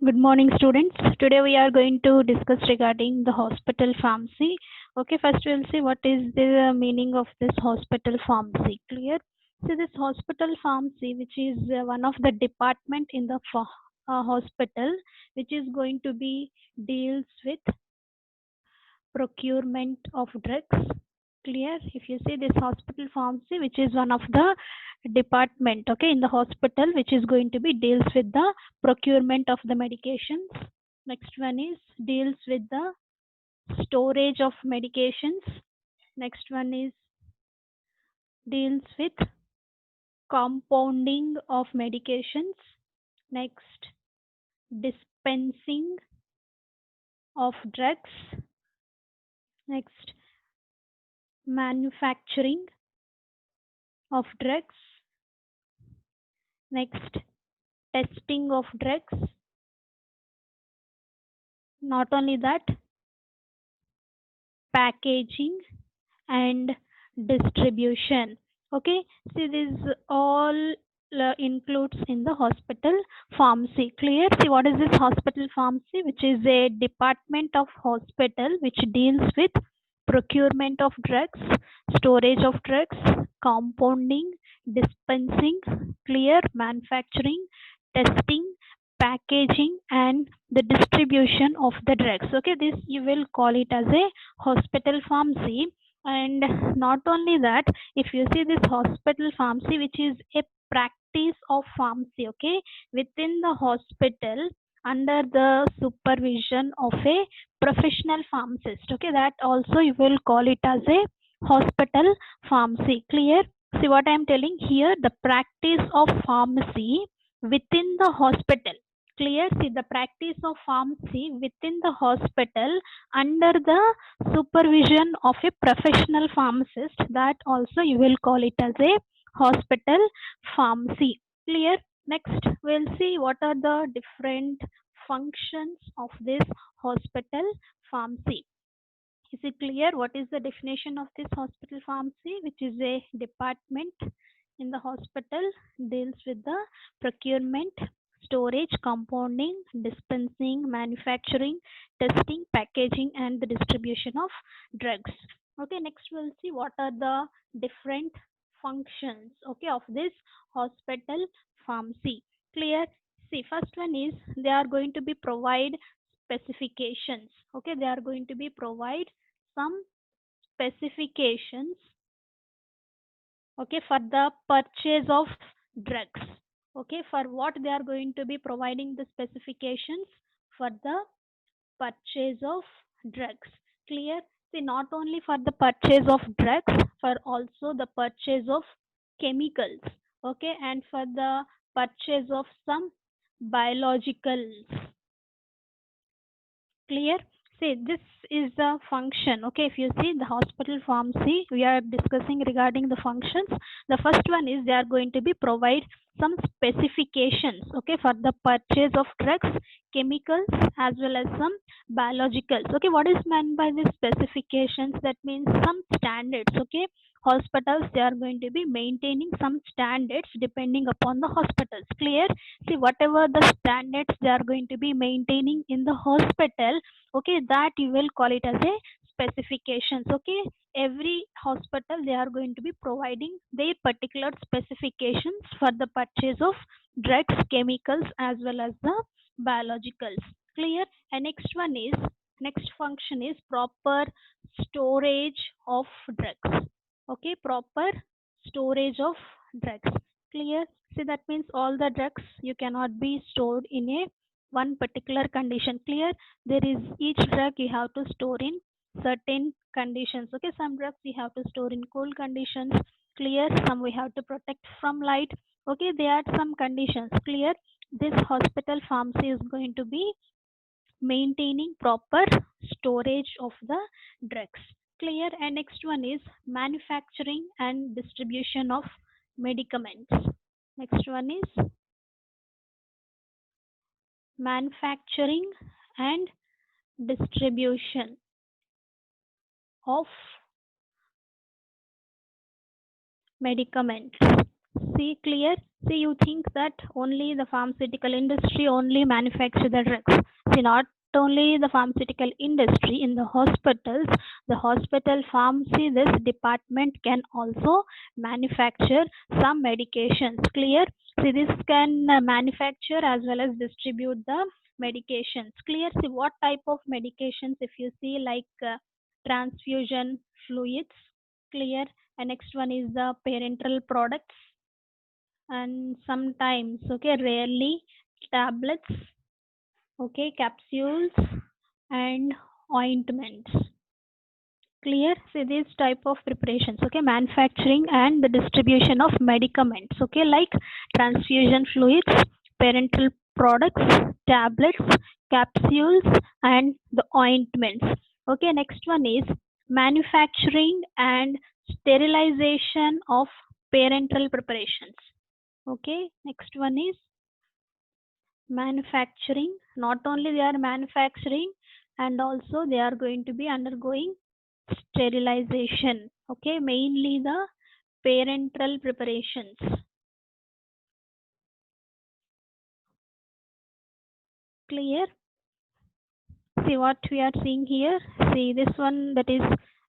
Good morning, students. Today we are going to discuss regarding the hospital pharmacy. Okay, first we'll see what is the meaning of this hospital pharmacy. Clear? So this hospital pharmacy, which is one of the department in the hospital, which is going to be deals with procurement of drugs. Clear? If you see this hospital pharmacy, which is one of the department, okay, in the hospital, which is going to be deals with the procurement of the medications. Next one is deals with the storage of medications. Next one is deals with compounding of medications. Next, dispensing of drugs. Next, manufacturing of drugs. Next, testing of drugs. Not only that, packaging and distribution. Okay, see this all includes in the hospital pharmacy. Clear? See what is this hospital pharmacy, which is a department of hospital which deals with procurement of drugs, storage of drugs, compounding, dispensing, clear, manufacturing, testing, packaging, and the distribution of the drugs. Okay, this you will call it as a hospital pharmacy. And not only that, if you see this hospital pharmacy, which is a practice of pharmacy, okay, within the hospital under the supervision of a professional pharmacist, okay, that also you will call it as a hospital pharmacy. Clear? See what I am telling here, the practice of pharmacy within the hospital. Clear? See the practice of pharmacy within the hospital under the supervision of a professional pharmacist, that also you will call it as a hospital pharmacy. Clear? Next we'll see what are the different functions of this hospital pharmacy. Is it clear what is the definition of this hospital pharmacy, which is a department in the hospital deals with the procurement, storage, compounding, dispensing, manufacturing, testing, packaging, and the distribution of drugs. Okay, next we'll see what are the different functions, okay, of this hospital pharmacy. Clear? See, first one is they are going to be provide specifications. Okay, they are going to be provide some specifications, okay, for the purchase of drugs. Okay, for what they are going to be providing the specifications? For the purchase of drugs. Clear? See, not only for the purchase of drugs, for also the purchase of chemicals, okay, and for the purchase of some biologicals. Clear? See, this is the function. Okay, if you see the hospital pharmacy, we are discussing regarding the functions. The first one is they are going to be provide some specifications, okay, for the purchase of drugs, chemicals, as well as some biologicals. Okay, what is meant by these specifications? That means some standards. Okay, hospitals, they are going to be maintaining some standards depending upon the hospitals. Clear? See, whatever the standards they are going to be maintaining in the hospital, okay, that you will call it as a specifications. Okay, every hospital they are going to be providing their particular specifications for the purchase of drugs, chemicals, as well as the biologicals. Clear? And next function is proper storage of drugs. Okay, proper storage of drugs. Clear? See, that means all the drugs you cannot be stored in a one particular condition. Clear? There is each drug you have to store in certain conditions. Okay, some drugs we have to store in cool conditions. Clear? Some we have to protect from light. Okay, there are some conditions. Clear? This hospital pharmacy is going to be maintaining proper storage of the drugs. Clear? And next one is manufacturing and distribution of medicaments. Next one is manufacturing and distribution of medicaments. See, clear? See, you think that only the pharmaceutical industry only manufacture the drugs. See, not only the pharmaceutical industry, in the hospitals, the hospital pharmacy, this department can also manufacture some medications. Clear? See, this can manufacture as well as distribute the medications. Clear? See, what type of medications, if you see, like transfusion fluids. Clear? And next one is the parenteral products, and sometimes, okay, rarely, tablets, okay, capsules, and ointments. Clear? See, these type of preparations, okay, manufacturing and the distribution of medicaments, okay, like transfusion fluids, parenteral products, tablets, capsules, and the ointments. Okay, next one is manufacturing and sterilization of parenteral preparations. Okay, next one is manufacturing. Not only they are manufacturing, and also they are going to be undergoing sterilization. Okay, mainly the parenteral preparations. Clear? See what we are seeing here. See this one, that is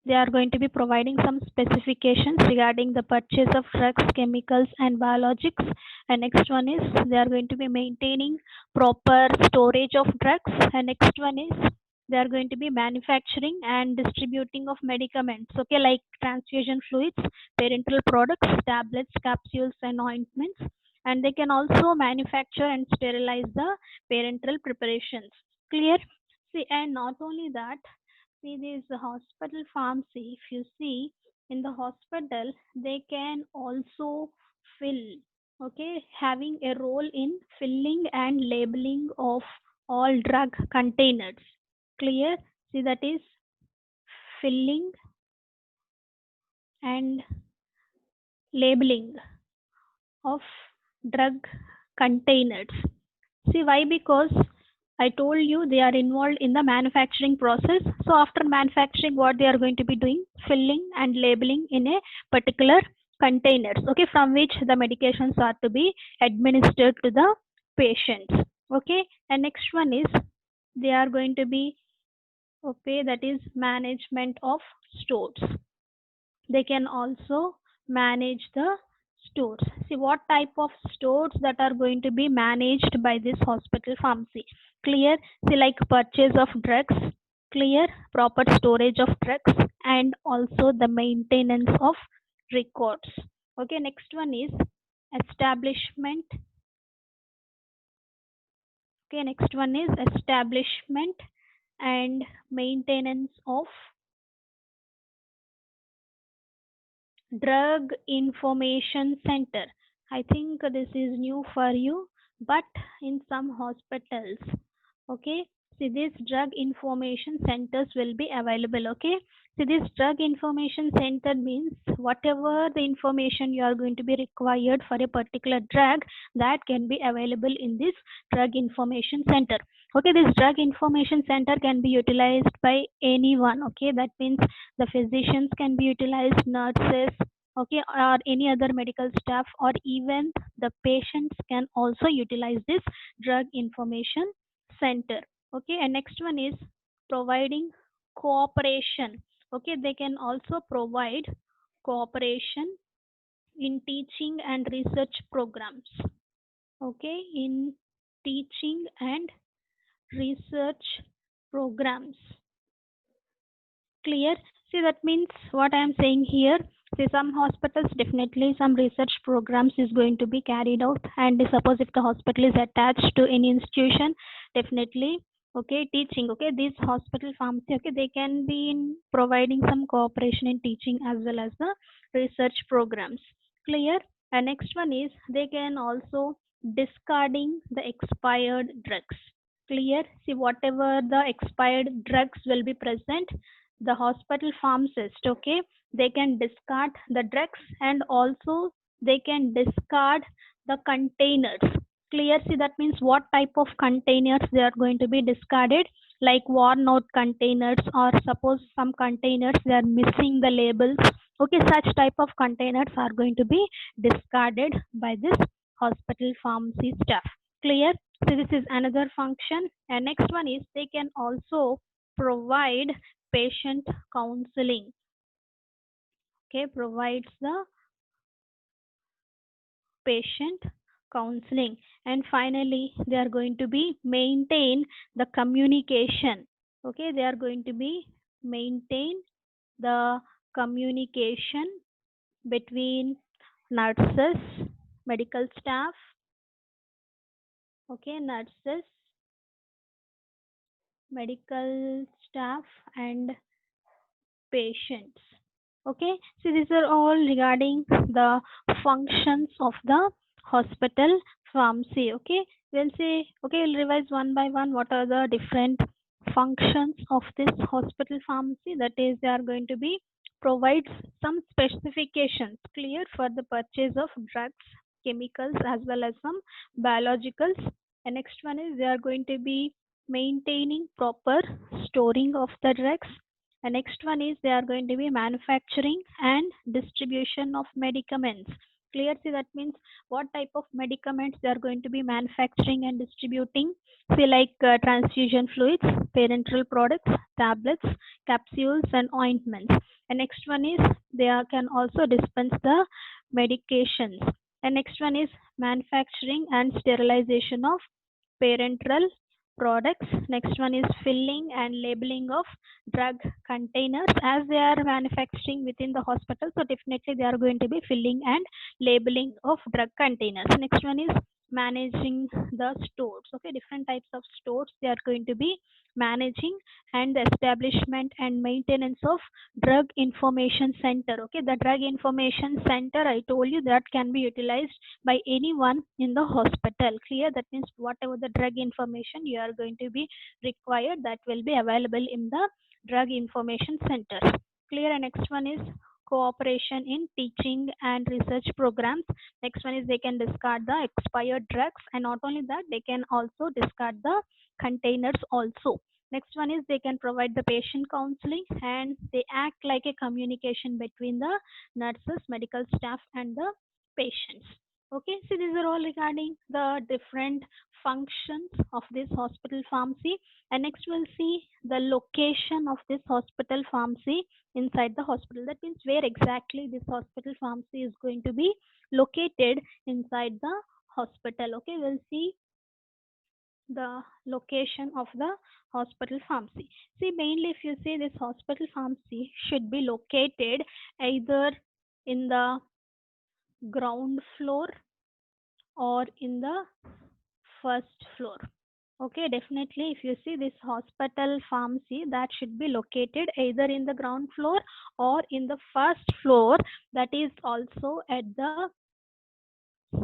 they are going to be providing some specifications regarding the purchase of drugs, chemicals, and biologics. And next one is they are going to be maintaining proper storage of drugs. And next one is they are going to be manufacturing and distributing of medicaments, okay, like transfusion fluids, parenteral products, tablets, capsules, and ointments. And they can also manufacture and sterilize the parenteral preparations. Clear? See, and not only that, see, this hospital pharmacy, if you see in the hospital, they can also fill, okay, having a role in filling and labeling of all drug containers. Clear? See, that is filling and labeling of drug containers. See why? Because I told you they are involved in the manufacturing process. So after manufacturing, what they are going to be doing? Filling and labeling in a particular containers, okay, from which the medications are to be administered to the patients. Okay, and next one is they are going to be, okay, that is management of stores. They can also manage the stores. See what type of stores that are going to be managed by this hospital pharmacy. Clear? See, like purchase of drugs. Clear? Proper storage of drugs, and also the maintenance of records. Okay, next one is establishment. Okay, next one is establishment and maintenance of Drug Information Center. I think this is new for you, but in some hospitals, okay, see, these drug information centers will be available. Okay, see, this drug information center means whatever the information you are going to be required for a particular drug, that can be available in this drug information center. Okay, this drug information center can be utilized by anyone. Okay, that means the physicians can be utilized, nurses, okay, or any other medical staff, or even the patients can also utilize this drug information center. Okay, and next one is providing cooperation. Okay, they can also provide cooperation in teaching and research programs. Okay, in teaching and research programs. Clear? See, that means what I am saying here. See, some hospitals, definitely some research programs is going to be carried out, and suppose if the hospital is attached to any institution, definitely, okay, teaching, okay, these hospital pharmacy, okay, they can be in providing some cooperation in teaching as well as the research programs. Clear? And next one is they can also discarding the expired drugs. Clear? See, whatever the expired drugs will be present, the hospital pharmacist, okay, they can discard the drugs, and also they can discard the containers. Clear? See, that means what type of containers they are going to be discarded, like worn out containers, or suppose some containers they are missing the labels, okay, such type of containers are going to be discarded by this hospital pharmacy staff. Clear? So this is another function. And next one is they can also provide patient counseling. Okay, provides the patient counseling. And finally they are going to be maintain the communication. Okay, they are going to be maintain the communication between nurses, medical staff, okay, nurses, medical staff, and patients. Okay, so these are all regarding the functions of the hospital pharmacy. Okay, we'll say, okay, we'll revise one by one what are the different functions of this hospital pharmacy. That is, they are going to be provides some specifications clear for the purchase of drugs, chemicals, as well as some biologicals. And next one is they are going to be maintaining proper storing of the drugs. The next one is they are going to be manufacturing and distribution of medicaments. Clear? See, that means what type of medicaments they are going to be manufacturing and distributing. Say like transfusion fluids, parenteral products, tablets, capsules, and ointments. And next one is they can also dispense the medications. And next one is manufacturing and sterilization of parenteral products. Next one is filling and labeling of drug containers, as they are manufacturing within the hospital, so definitely they are going to be filling and labeling of drug containers. Next one is managing the stores. Okay, different types of stores they are going to be managing, and the establishment and maintenance of drug information center. Okay, the drug information center, I told you, that can be utilized by anyone in the hospital. Clear? That means whatever the drug information you are going to be required, that will be available in the drug information centers. Clear? And next one is cooperation in teaching and research programs. Next one is they can discard the expired drugs, and not only that, they can also discard the containers also. Next one is they can provide the patient counseling, and they act like a communication between the nurses, medical staff, and the patients. Okay, so these are all regarding the different functions of this hospital pharmacy. And next we'll see the location of this hospital pharmacy inside the hospital. That means where exactly this hospital pharmacy is going to be located inside the hospital. Okay, we'll see the location of the hospital pharmacy. See, mainly if you say this hospital pharmacy should be located either in the ground floor or in the first floor. Okay, definitely if you see this hospital pharmacy, that should be located either in the ground floor or in the first floor, that is also at the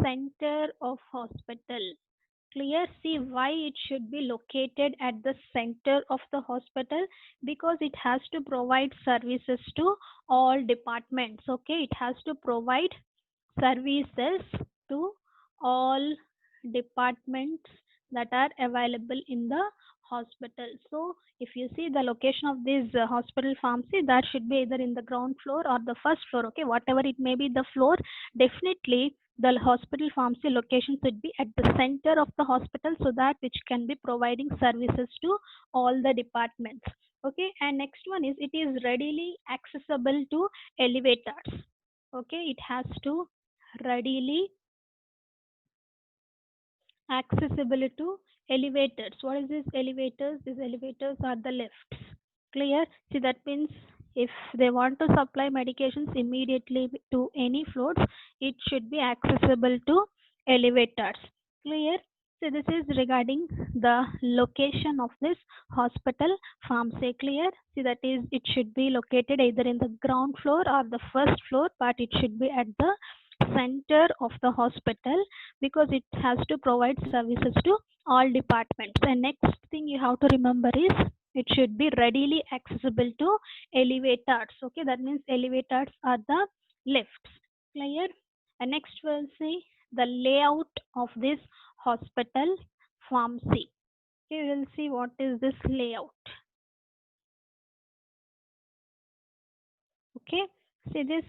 center of hospital. Clear? See why it should be located at the center of the hospital, because it has to provide services to all departments. Okay, it has to provide services to all departments that are available in the hospital. So if you see the location of this hospital pharmacy, that should be either in the ground floor or the first floor. Okay, whatever it may be the floor, definitely the hospital pharmacy location should be at the center of the hospital, so that which can be providing services to all the departments. Okay, and next one is it is readily accessible to elevators. Okay, it has to readily accessible to elevators. What is this elevators? These elevators are the lifts. Clear? See, that means if they want to supply medications immediately to any floors, it should be accessible to elevators. Clear? So this is regarding the location of this hospital pharmacy. Clear? See, that is, it should be located either in the ground floor or the first floor, but it should be at the center of the hospital, because it has to provide services to all departments. And next thing you have to remember is it should be readily accessible to elevators. Okay, that means elevators are the lifts. Clear? And next we'll see the layout of this hospital pharmacy. Okay, we'll see what is this layout. Okay, see this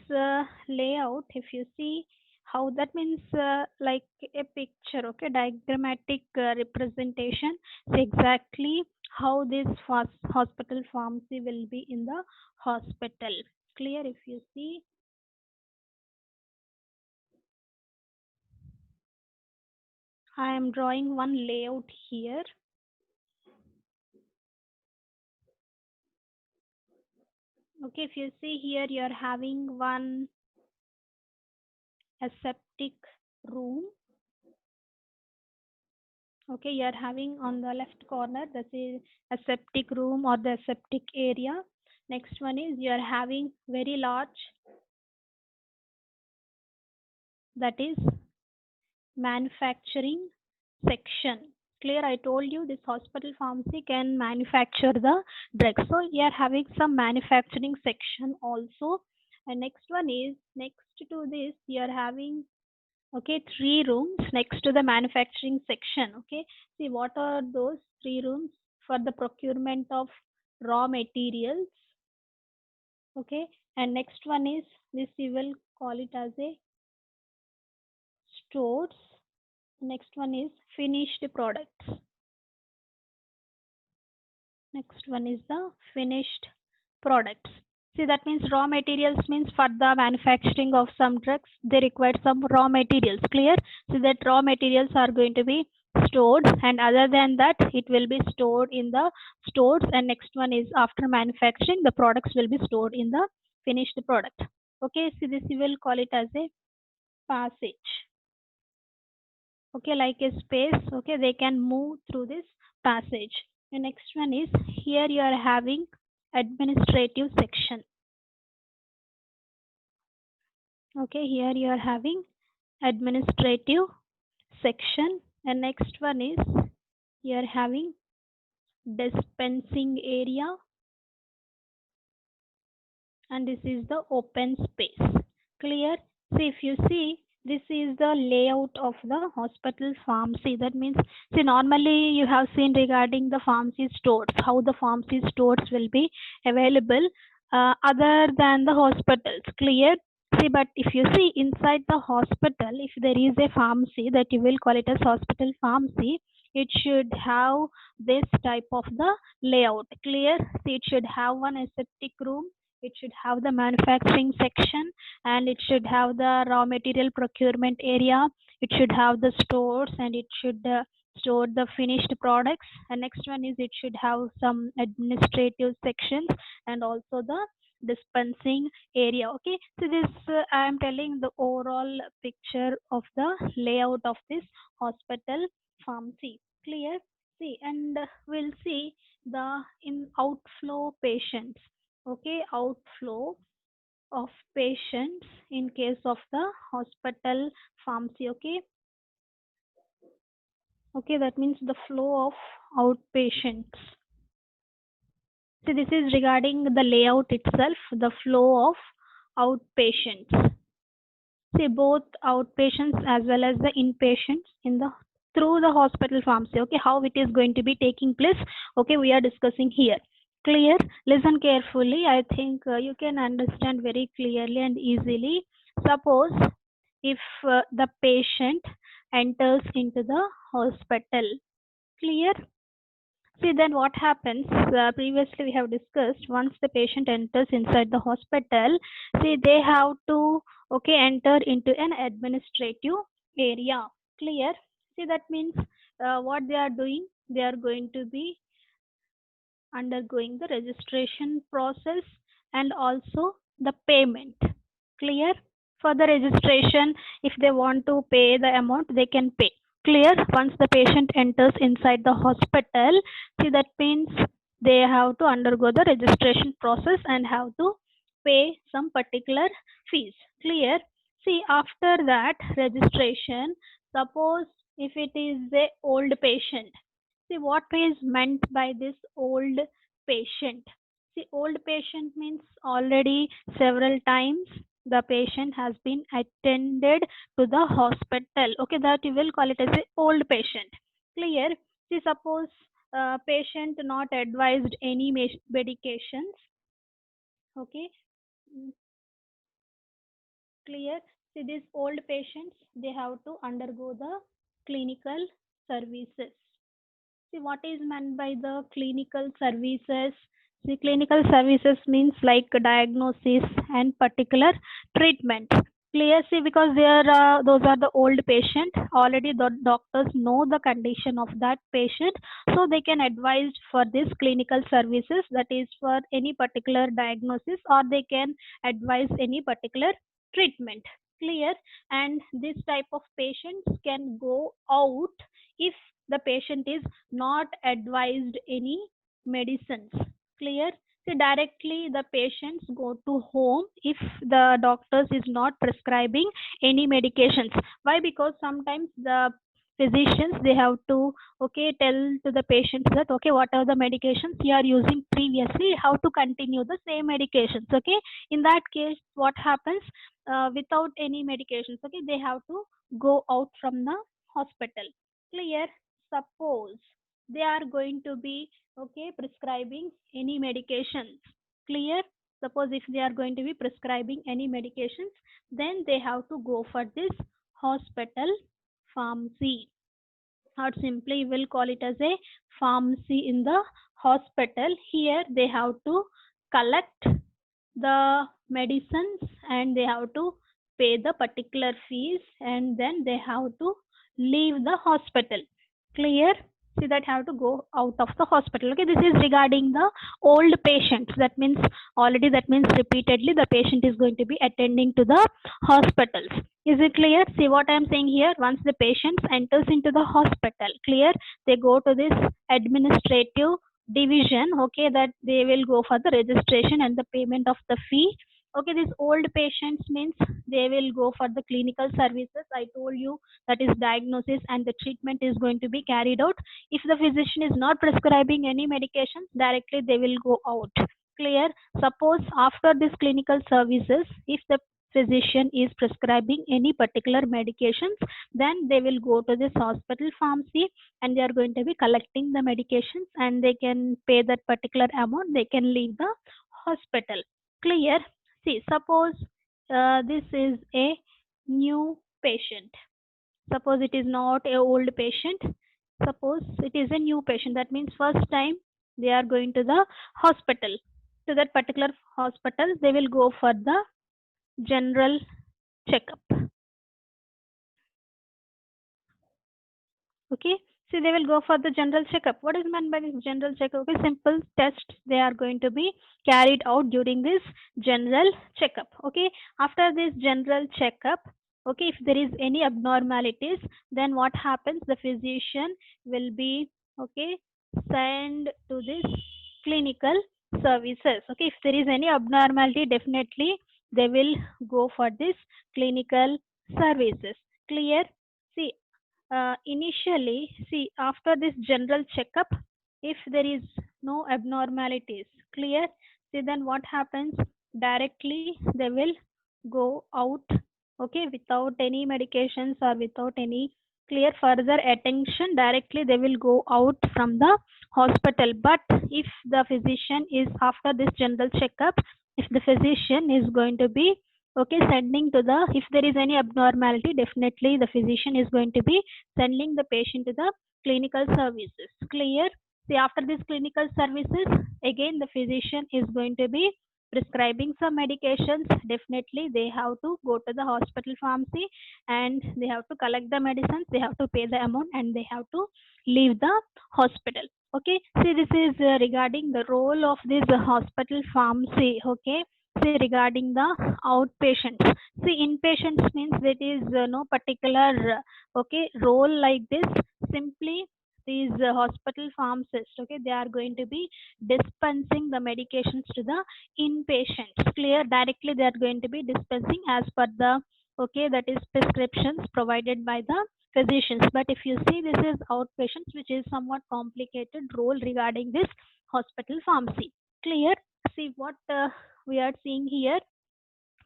layout, if you see how that means like a picture, okay, diagrammatic representation. So exactly how this hospital pharmacy will be in the hospital. Clear? If you see, I am drawing one layout here. Okay, if you see here, you are having one aseptic room. Okay, you are having on the left corner, that is aseptic room or the aseptic area. Next one is you are having very large, that is manufacturing section. Clear? I told you this hospital pharmacy can manufacture the drugs. So you are having some manufacturing section also. And next one is next to this you are having, okay, three rooms next to the manufacturing section. Okay, see what are those three rooms? For the procurement of raw materials. Okay, and next one is this, you will call it as a stores. Next one is finished products. Next one is the finished products. See, that means raw materials means for the manufacturing of some drugs, they require some raw materials. Clear? So that raw materials are going to be stored, and other than that, it will be stored in the stores. And next one is after manufacturing, the products will be stored in the finished product. Okay, so this you will call it as a passage. Okay, like a space. Okay, they can move through this passage. The next one is here you are having administrative section. Okay, here you are having administrative section. And next one is you are having dispensing area, and this is the open space. Clear? So if you see, this is the layout of the hospital pharmacy. That means, see, normally you have seen regarding the pharmacy stores, how the pharmacy stores will be available other than the hospitals. Clear? See, but if you see inside the hospital, if there is a pharmacy, that you will call it as hospital pharmacy, it should have this type of the layout. Clear? See, it should have one aseptic room, it should have the manufacturing section, and it should have the raw material procurement area, it should have the stores, and it should store the finished products. And next one is it should have some administrative sections and also the dispensing area. Okay, so this I am telling the overall picture of the layout of this hospital pharmacy. Clear? See, and we'll see the in outflow patients. Okay, outflow of patients in case of the hospital pharmacy. Okay, okay, that means the flow of outpatients. So this is regarding the layout itself, the flow of outpatients. See, both outpatients as well as the inpatients in the through the hospital pharmacy. Okay, how it is going to be taking place. Okay, we are discussing here. Clear? Listen carefully. I think you can understand very clearly and easily. Suppose if the patient enters into the hospital. Clear? See, then what happens? Previously, we have discussed once the patient enters inside the hospital, see, they have to, okay, enter into an administrative area. Clear? See, that means what they are doing, they are going to be undergoing the registration process and also the payment. Clear? For the registration, if they want to pay the amount, they can pay. Clear? Once the patient enters inside the hospital, see, that means they have to undergo the registration process and have to pay some particular fees. Clear? See, after that registration, suppose if it is a old patient. See, what is meant by this old patient? See, old patient means already several times the patient has been attended to the hospital. Okay, that you will call it as a old patient. Clear? See, suppose patient not advised any medications. Okay, clear? See, these old patients, they have to undergo the clinical services. See, what is meant by the clinical services? See, clinical services means like diagnosis and particular treatment. Clear, see, because those are the old patient. Already the doctors know the condition of that patient, so they can advise for this clinical services, that is for any particular diagnosis, or they can advise any particular treatment. Clear, and this type of patients can go out if the patient is not advised any medicines. Clear, see, directly the patients go to home if the doctors is not prescribing any medications. Why? Because sometimes the physicians, they have to, okay, tell to the patients that, okay, what are the medications you are using previously, how to continue the same medications. Okay, in that case what happens, without any medications, okay, they have to go out from the hospital. Clear, suppose they are going to be, okay, prescribing any medications. Clear, suppose if they are going to be prescribing any medications, then they have to go for this hospital pharmacy, or simply we'll call it as a pharmacy in the hospital. Here they have to collect the medicines and they have to pay the particular fees, and then they have to leave the hospital. Clear, see, that have to go out of the hospital. Okay, this is regarding the old patients. That means already, that means repeatedly the patient is going to be attending to the hospitals. Is it clear? See what I am saying here. Once the patient enters into the hospital, clear, they go to this administrative division. Okay, that they will go for the registration and the payment of the fee. Okay, these old patients means they will go for the clinical services. I told you, that is diagnosis and the treatment is going to be carried out. If the physician is not prescribing any medications, directly they will go out. Clear, suppose after this clinical services, if the physician is prescribing any particular medications, then they will go to this hospital pharmacy and they are going to be collecting the medications, and they can pay that particular amount, they can leave the hospital. Clear, see, suppose this is a new patient. Suppose it is not a old patient. Suppose it is a new patient. That means first time they are going to the hospital. To that particular hospital, they will go for the general checkup. Okay, so they will go for the general checkup. What is meant by this general checkup? Okay, simple tests they are going to be carried out during this general checkup. Okay, after this general checkup, okay, if there is any abnormalities, then what happens, the physician will be, okay, sent to this clinical services. Okay, if there is any abnormality, definitely they will go for this clinical services. Clear, see, initially, see, after this general checkup, if there is no abnormalities, clear, see, then what happens, directly they will go out, okay, without any medications or without any clear further attention, directly they will go out from the hospital. But if the physician is, after this general checkup, if the physician is going to be, okay, sending to the, if there is any abnormality, definitely the physician is going to be sending the patient to the clinical services. Clear, see, after this clinical services, again the physician is going to be prescribing some medications. Definitely they have to go to the hospital pharmacy and they have to collect the medicines, they have to pay the amount, and they have to leave the hospital. Okay, see, this is regarding the role of this hospital pharmacy. Okay, see, regarding the outpatients. See, inpatients means that is no particular okay role like this. Simply these hospital pharmacists, okay, they are going to be dispensing the medications to the inpatients. Clear, directly they are going to be dispensing as per the, okay, that is prescriptions provided by the physicians. But if you see, this is outpatients, which is somewhat complicated role regarding this hospital pharmacy. Clear, see what we are seeing here.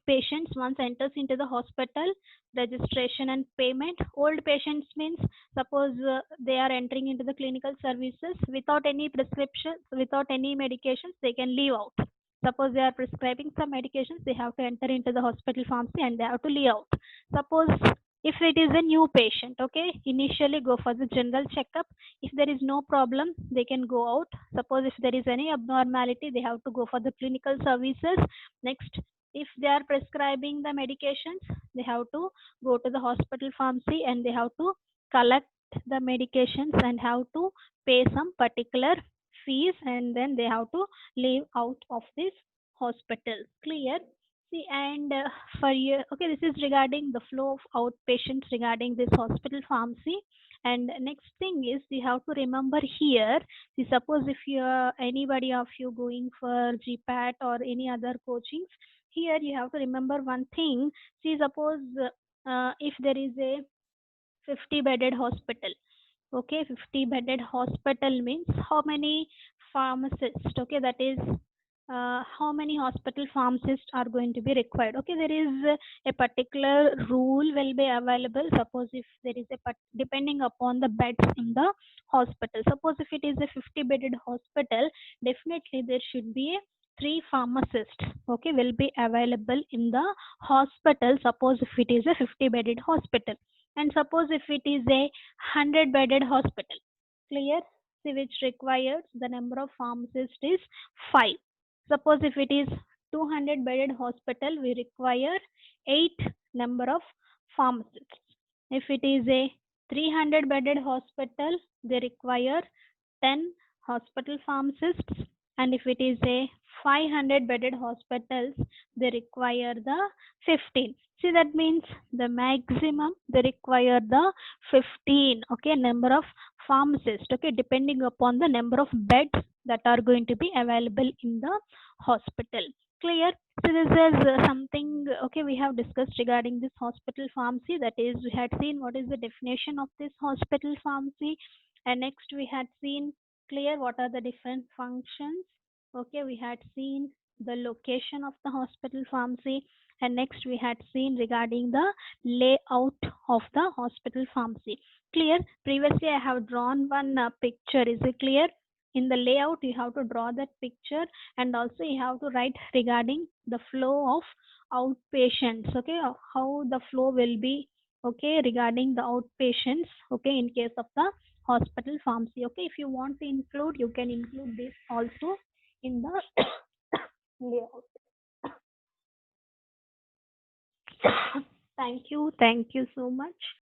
Patients once enters into the hospital, registration and payment. Old patients means, suppose they are entering into the clinical services without any prescriptions, without any medications, they can leave out. Suppose they are prescribing some medications, they have to enter into the hospital pharmacy and they have to leave out. Suppose if it is a new patient, okay, initially go for the general checkup. If there is no problem, they can go out. Suppose if there is any abnormality, they have to go for the clinical services. Next, if they are prescribing the medications, they have to go to the hospital pharmacy and they have to collect the medications and have to pay some particular fees, and then they have to leave out of this hospital. Clear? See, and for you, okay, this is regarding the flow of outpatients regarding this hospital pharmacy. And next thing is we have to remember here. See, suppose if you anybody of you going for GPAT or any other coachings, here you have to remember one thing. See, suppose if there is a 50 bedded hospital. Okay, 50 bedded hospital means how many pharmacists? Okay, that is how many hospital pharmacists are going to be required. Okay, there is a particular rule will be available. Suppose if there is depending upon the beds in the hospital. Suppose if it is a 50 bedded hospital, definitely there should be a three pharmacists, okay, will be available in the hospital. Suppose if it is a 50 bedded hospital, and suppose if it is a 100 bedded hospital, clear? See, which requires the number of pharmacists is 5. Suppose if it is 200 bedded hospital, we require 8 number of pharmacists. If it is a 300 bedded hospital, they require 10 hospital pharmacists, and if it is a 500 bedded hospitals, they require the 15. See, that means the maximum they require the 15, okay, number of pharmacists, okay, depending upon the number of beds that are going to be available in the hospital. Clear? So this is something, okay, we have discussed regarding this hospital pharmacy. That is, we had seen what is the definition of this hospital pharmacy, and next we had seen, clear, what are the different functions. Okay, we had seen the location of the hospital pharmacy, and next we had seen regarding the layout of the hospital pharmacy. Clear? Previously I have drawn one picture. Is it clear? In the layout you have to draw that picture, and also you have to write regarding the flow of outpatients, okay, how the flow will be, okay, regarding the outpatients, okay, in case of the hospital pharmacy. Okay, if you want to include, you can include this also in the layout. Thank you so much.